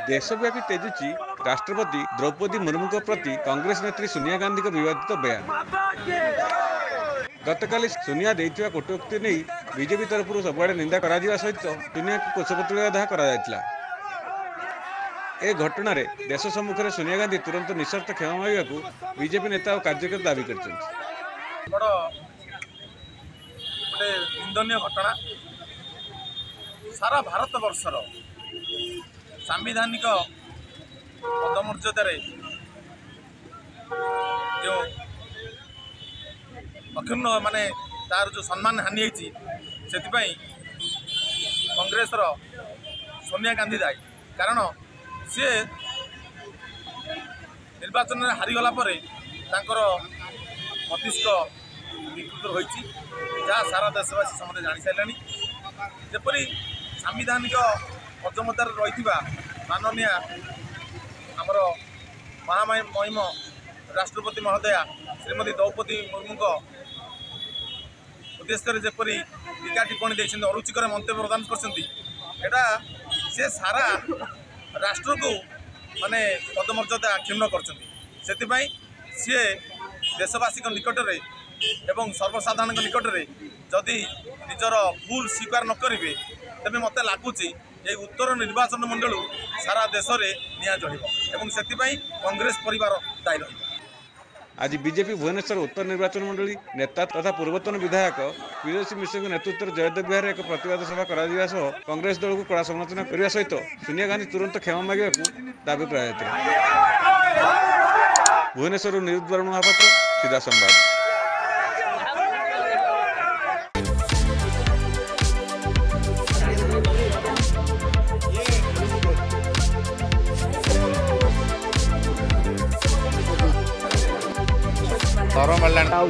देशव्यापी तेजुची राष्ट्रपति द्रौपदी मुर्मू प्रति कांग्रेस नेत्री सोनिया गांधी को विवादित बयान। गतकाली सोनिया देइथिबा कटुक्ति नहीं बीजेपी तरफ सबुआड़े निंदा करा सहित सोनिया को कोशपत्रिका करा ए घटना रे देश सम्मुख में सोनिया गांधी तुरंत निशर्त क्षमा मांगा बीजेपी नेता और कार्यकर्ता दावी कर निंदनीय घटना सारा भारत वर्षर सांविधानिक पदमर्यादार जो अक्षुण्ण माने तार जो सम्मान हानि होती से कांग्रेस सोनिया गांधी दायी कारण सी निर्वाचन में हारीगला मस्तिष्क विकृत होती जहाँ सारा देशवासी समस्त जानी सारे जपरी सांविधानिक पदमर्यादार रही माननीय आमर महामहिम राष्ट्रपति महोदया श्रीमती द्रौपदी मुर्मू उद्देश्य जपरी टीका टिप्पणी देखते अरुचिकर मंतव्य प्रदान कर से सारा राष्ट्र को माने पदमर्यादा क्षुण्ण कर सी देशवासी निकट में एवं सर्वसाधारण निकट में जदि निजर भूल स्वीकार न करेंगे तेज मत लगुच ये उत्तर निर्वाचन मंडल सारा देश में निया जड़े से कांग्रेस परिवार दायी रही। आज बीजेपी भुवनेश्वर उत्तर निर्वाचन मंडली नेता तथा पूर्वतन विधायक प्रियसी मिश्र नेतृत्व में जयदेव विहार एक प्रतिवाद सभा कर कांग्रेस दल को कड़ा समालोचना करने सहित सोनिया गांधी तुरंत क्षमा मांगा दावी कर भुवनेश्वर निरुद्ध वरुण महापात्र सीधा संवाद। Orang Malang tahu